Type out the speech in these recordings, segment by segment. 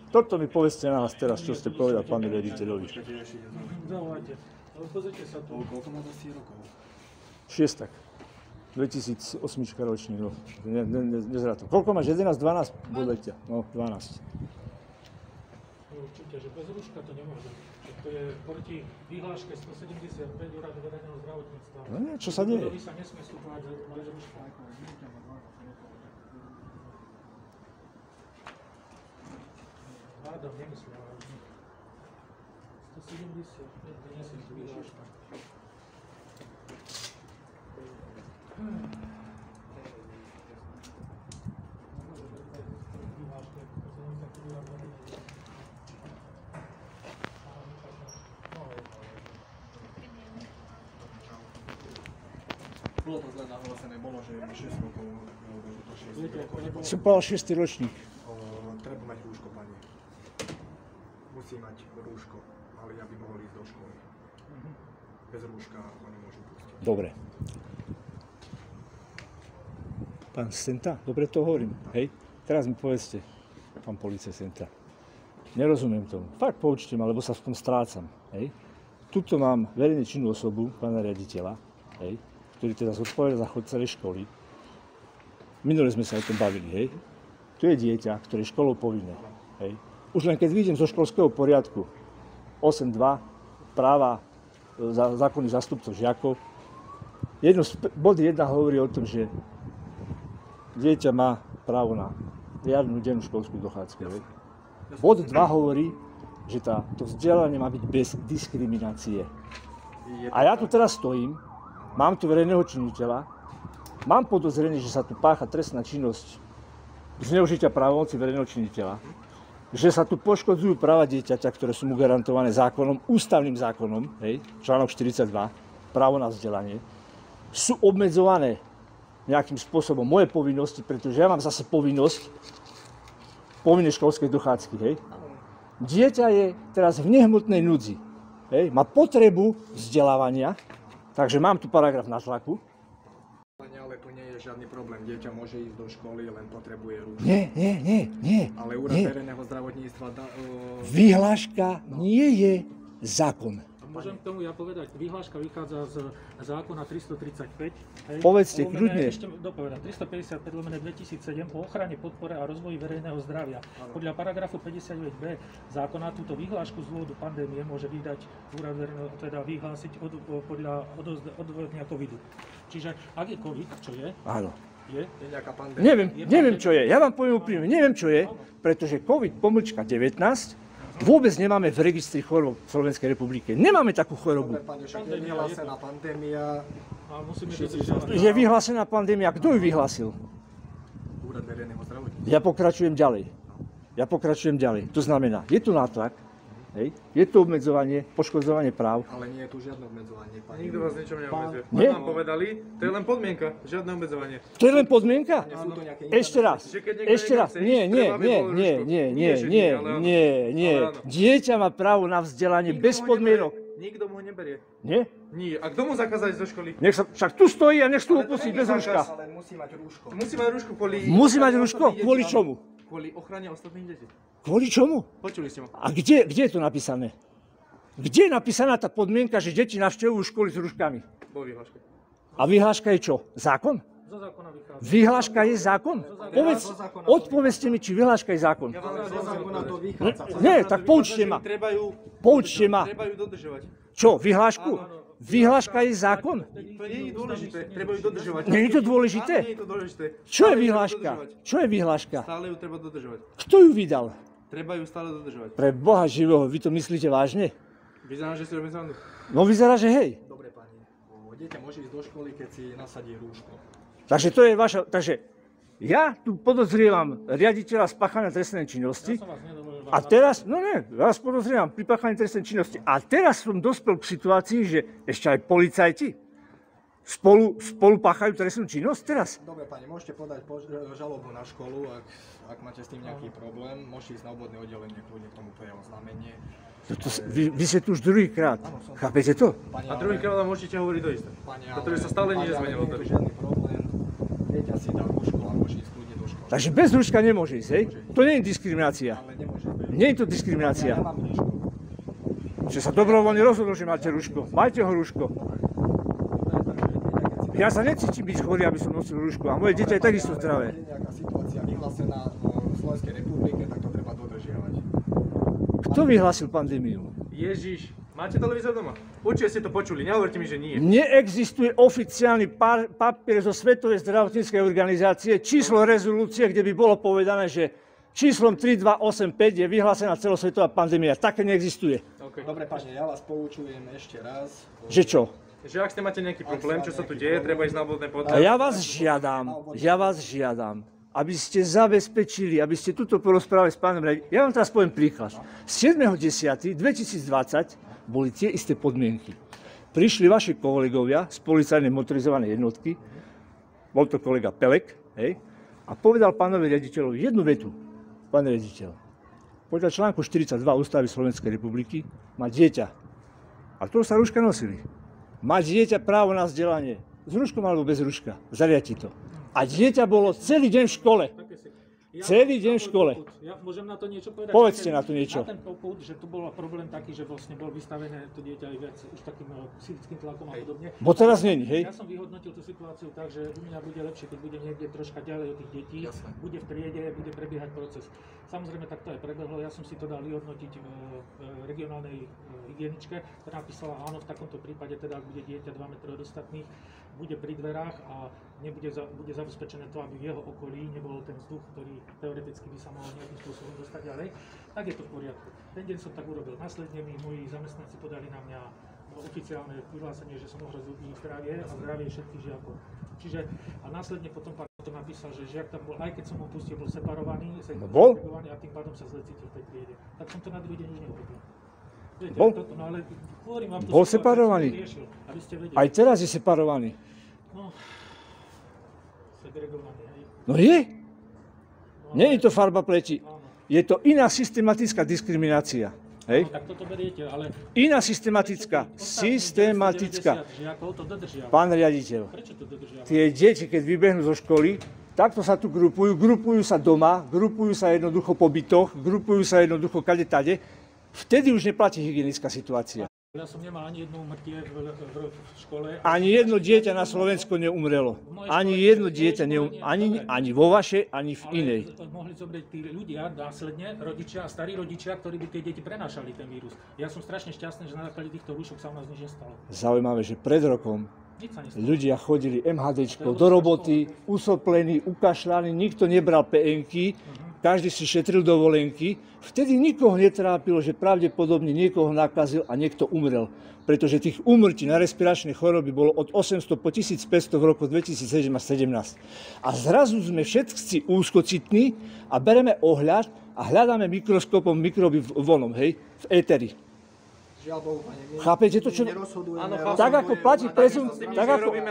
Toto mi povedzte na nás teraz, čo ste povedal pánu riaditeľovi. Zavolajte. Pozrite sa tu. Koľko má zase rokov? Šiestak. 2008 ročník, no. Nezrátam. Koľko máš? 11, 12? Bodajte. No, 12. Určite, že bez rúška to nemôže. To je proti vyhláške 175 Úradu verejného zdravotníctva. No nie, čo sa deje? Vy sa nesmie vstupovať bez rúška. Hádam, nemyslím, ale 175, to nesmie tu vyhláška. Bolo to zle nahlásené, bolo, že 6 rokov, alebo že to 6 rokov nebolo. Som povedal 6. ročník. Treba mať rúško, pani. Musí mať rúško, ale aby mohol ísť do školy. Bez rúška ho nemôžu pustiť. Dobre. Pán Senta, dobre to hovorím, hej? Teraz mi povedzte, pán policajt Senta. Nerozumiem tomu. Fakt poučte ma, lebo sa v tom strácam, hej? Tuto mám verejne činnú osobu, pána riaditeľa, hej? Ktorý teda zodpovedá za chod celej školy. Minule sme sa o tom bavili, hej? Tu je dieťa, ktoré je školou povinné, hej? Už len keď vidím zo školského poriadku 8.2, práva zákonných zástupcov žiakov, bod 1 hovorí o tom, že dieťa má právo na riadnu dennú školskú dochádzku, hej? Bod 2 hovorí, že to vzdelanie má byť bez diskriminácie. A ja tu teraz stojím, mám tu verejného činiteľa, mám podozrenie, že sa tu pácha trestná činnosť zneužitia právomoci verejného činiteľa, že sa tu poškodzujú práva dieťaťa, ktoré sú mu garantované zákonom, ústavným zákonom, hej, článok 42, právo na vzdelanie, sú obmedzované nejakým spôsobom moje povinnosti, pretože ja mám zase povinnosť povinnej školskej dochádzky, hej. Dieťa je teraz v nehmotnej núdzi, hej, má potrebu vzdelávania. Takže mám tu paragraf na tlaku. Ale tu nie je žiadny problém. Dieťa môže ísť do školy, len potrebuje rúško. Nie. Ale Úrad verejného zdravotníctva Vyhláška nie je zákon. Môžem k tomu ja povedať, vyhláška vychádza z zákona 335. Hej, Povedzte, kľudne. Ešte dopovedám, 355/2007 o ochrane, podpore a rozvoji verejného zdravia. Podľa paragrafu 59b zákona túto vyhlášku z dôvodu pandémie môže vydať úrad verejného, teda vyhlásiť podľa odvodnia covidu. Čiže ak je covid, čo je? Áno. je nejaká pandémia. Neviem, čo je. Ja vám poviem úprimne, neviem, čo je, pretože COVID-19 vôbec nemáme v registri chorôb v Slovenskej republike. Nemáme takú chorobu. Dobre, pane, však je vyhlásená pandémia. Je vyhlásená pandémia. Kto ju vyhlásil? Úrad verejného zdravotníctva. Ja pokračujem ďalej. To znamená, je tu nátlak, hej? Je tu obmedzovanie, poškodzovanie práv. Ale nie je tu žiadne obmedzovanie, pani. Nikto vás ničom neobmedzuje. Nie? Nám povedali, to je len podmienka, žiadne obmedzovanie. To je len podmienka? Ešte raz. Nie. Dieťa má právo na vzdelanie bez podmienok. Nikto mu ho neberie. Nie? Nie. A kto mu zakázať do školy? Však tu stojí a nech tu opustiť bez rúška. Ale musí mať rúško. Musí mať rúšku kvôli... Musí mať rúško? Kvôli čomu? Kvôli ochrane ostatných detí. Kvôli čomu? Počuli ste ma? A kde je to napísané? Kde je napísaná tá podmienka, že deti navštevujú školy s rúškami? Vo vyhláške. A vyhláška je čo? Zákon? Zo zákona vychádza. Vyhláška je zákon? Odpovedzte mi, či vyhláška je zákon. Zo zákona to vychádza. Nie, tak poučte ma. Poučte ma. Treba ju dodržovať. Čo, vyhlášku? Vyhláška je zákon? To nie je dôležité, treba ju dodržovať. Nie je to dôležité? Nie je to dôležité. Čo je vyhláška? Čo je vyhláška? Stále ju treba dodržovať. Kto ju vydal? Treba ju stále dodržovať. Pre Boha živého, vy to myslíte vážne? Vyzerá, že si robím srandu. No vyzerá, že hej. Dobre, pani. Dieťa môže ísť do školy, keď si nasadí rúško. Takže to je vaša... Takže ja tu podozrievam riaditeľa spáchanej trestnej činnosti. A teraz, ja vás podozrievam pri páchaní trestnej činnosti. A teraz som dospel k situácii, že ešte aj policajti spolu páchajú trestnú činnosť teraz. Dobre, pani, môžete podať žalobu na školu, ak máte s tým nejaký problém. Môžete ísť na obvodné oddelenie, kľudne k tomu je oznámenie. Vy ste tu už druhýkrát. Chápete to? A druhýkrát vám môžete hovoriť to isté. Pretože sa stále nezmenilo. Nie je tu žiadny problém. Dieťa si dá rúško a môže ísť kľudne do školy. Takže bez rúška nemôže ísť, hej? To nie je diskriminácia. Ale nemôže byť. Nie je to diskriminácia. Ja mám rúško. Že sa dobrovoľne rozhodol, že máte rúško. Majte ho rúško. Ja sa necítim byť chorý, aby som nosil rúško. A moje dieťa je takisto zdravé. Keď je nejaká situácia vyhlásená v Slovenskej republike, tak to treba dodržiavať. Kto vyhlásil pandémiu? Ježiš, máte televízor doma? Určite ste to počuli, nehovorte mi, že nie. Neexistuje oficiálny papier zo Svetovej zdravotníckej organizácie, číslo rezolúcie, kde by bolo povedané, že číslom 3285 je vyhlásená celosvetová pandémia. Také neexistuje. Okay. Dobre, páne, ja vás poučujem ešte raz. Že čo? Že ak ste máte nejaký problém, čo sa tu deje, treba ísť na obvodné A podľa. ja vás žiadam, aby ste zabezpečili, aby ste tuto porozprávali s pánom riaditeľom. Ja vám teraz poviem príklad. 7.10.2020 boli tie isté podmienky. Prišli vaši kolegovia z policajnej motorizovanej jednotky, bol to kolega Pelek, hej, a povedal pánovi riaditeľovi jednu vetu. Pán riaditeľ, podľa článku 42 Ústavy Slovenskej republiky má dieťa, a to sa rúška nosili, má dieťa právo na vzdelanie, s rúškom alebo bez rúška, zariadi to. A dieťa bolo celý deň v škole. Celý deň v škole. Ja môžem na to niečo povedať? Povedzte na to niečo. Na ten popud, že tu bol problém taký, že vlastne bol vystavené to dieťa aj viac už takým psychickým tlakom a podobne. Bo teraz není, hej? Ja som vyhodnotil tú situáciu tak, že u mňa bude lepšie, keď bude niekde troška ďalej od tých detí, bude v triede, bude prebiehať proces. Samozrejme, tak to aj prebehlo. Ja som si to dal vyhodnotiť v regionálnej hygieničke, ktorá napísala áno, v takomto prípade, teda ak bude dieťa 2 metre od ostatných, bude pri dverách a bude zabezpečené to, aby v jeho okolí nebol ten vzduch, ktorý teoreticky by sa mohol nejakým spôsobom dostať ďalej, tak je to v poriadku. Ten deň som tak urobil. Následne mi moji zamestnanci podali na mňa oficiálne vyhlásenie, že som ohrozil ich zdravie a zdravie všetkých žiakov. Čiže a následne potom pán to napísal, že žiak tam bol, aj keď som ho pustil, bol separovaný, segregovaný a tým pádom sa zle cítil v tej triede. Tak som to na druhý deň už neurobil. Viete, Bol? toto, no ale hovorím vám, Bol separovaný. Riešil, aby ste vedeli. Aj teraz je separovaný. No, segregovaný, hej. No je. Nie je to farba pleti. Áno. Je to iná systematická diskriminácia. Hej? No, tak toto beriete, ale Iná systematická. Systematická. žiakov to dodržiava. Pán riaditeľ, Prečo to dodržiava? tie deti, keď vybehnú zo školy, takto sa tu grupujú sa doma, grupujú sa jednoducho po bytoch, grupujú sa jednoducho kade-tade. Vtedy už neplatí hygienická situácia. Ja som nemal ani jedno úmrtie v škole. Ani jedno dieťa na Slovensku neumrelo. Ani jedno dieťa ani vo vašej, ani v inej. Ale mohli zobrať tí ľudia následne, rodičia a starí rodičia, ktorí by tie deti prenášali ten vírus. Ja som strašne šťastný, že na základe týchto rúšok sa u nás nič nestalo. Zaujímavé, že pred rokom Nič sa nestalo. ľudia chodili MHDčko do roboty, usoplení, ukašľaní, nikto nebral PN-ky, každý si šetril dovolenky. Vtedy nikoho netrápilo, že pravdepodobne niekoho nakazil a niekto umrel. Pretože tých úmrtí na respiračné choroby bolo od 800 po 1500 v roku 2007 a 2017. A zrazu sme všetci úzkocitní a bereme ohľad a hľadáme mikroskopom mikroby vonom, hej, v éteri. Žiaľ Bohu, pane, my Chápete to, čo... nerozhodujeme.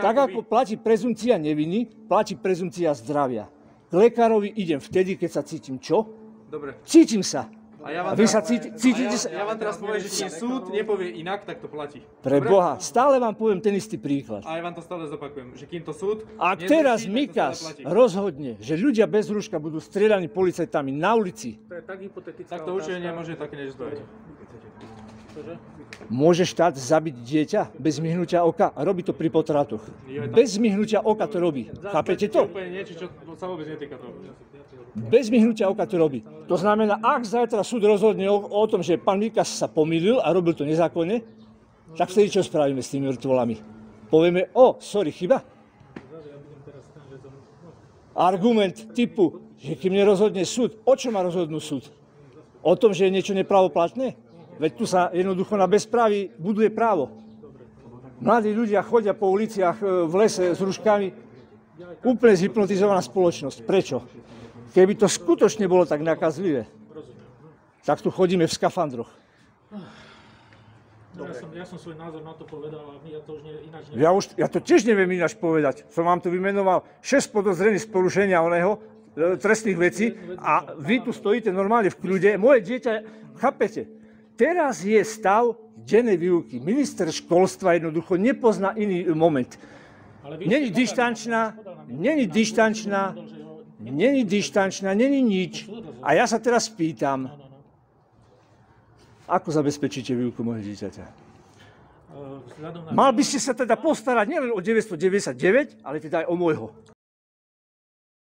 Tak ako platí prezumcia neviny, platí prezumcia zdravia. K lekárovi idem vtedy, keď sa cítim čo? Dobre. Cítim sa. A ja vám Vy sa teraz- cítite sa... Ja vám teraz poviem, že kým súd nepovie inak, tak to platí. Pre Boha, stále vám poviem ten istý príklad. A ja vám to stále zopakujem, že kým to súd Ak nezruší, teraz tak to Mikas stále platí. rozhodne, že ľudia bez rúška budú strieľaní policajtami na ulici, To je tak hypotetická Tak to určite otázka. nemôže také niečo spraviť. Čože? môže štát zabiť dieťa bez myhnutia oka? A robí to pri potratoch. Bez myhnutia oka to robí. Chápete To je to? úplne niečo, čo sa vôbec netýka toho. Bez myhnutia oka to robí. To znamená, ak zajtra súd rozhodne o tom, že pán Mikas sa pomýlil a robil to nezákonne, tak vtedy čo spravíme s tými mŕtvolami? Povieme, sorry, chyba. Argument typu, že kým nerozhodne súd, o čo má rozhodnúť súd? O tom, že je niečo nepravoplatné? Veď tu sa jednoducho na bezpráví buduje právo. Mladí ľudia chodia po uliciach v lese s rúškami, úplne zhypnotizovaná spoločnosť. Prečo? Keby to skutočne bolo tak nakazlivé, tak tu chodíme v skafandroch. No, ja som svoj názor na to povedal a ja to už ináč neviem. Ja to tiež neviem ináč povedať. Som vám tu vymenoval 6 podozrení z porušenia trestných vecí a vy tu stojíte normálne v kľude. Moje dieťa, chápete, teraz je stav dennej výuky. Minister školstva jednoducho nepozná iný moment. Ale vy Není ste dištančná, podal na mňa. není dištančná, Není dištančná, není nič. A ja sa teraz pýtam, ako zabezpečíte výuku mojho dieťaťa? Mal by ste sa teda postarať nielen o 999, ale teda aj o môjho.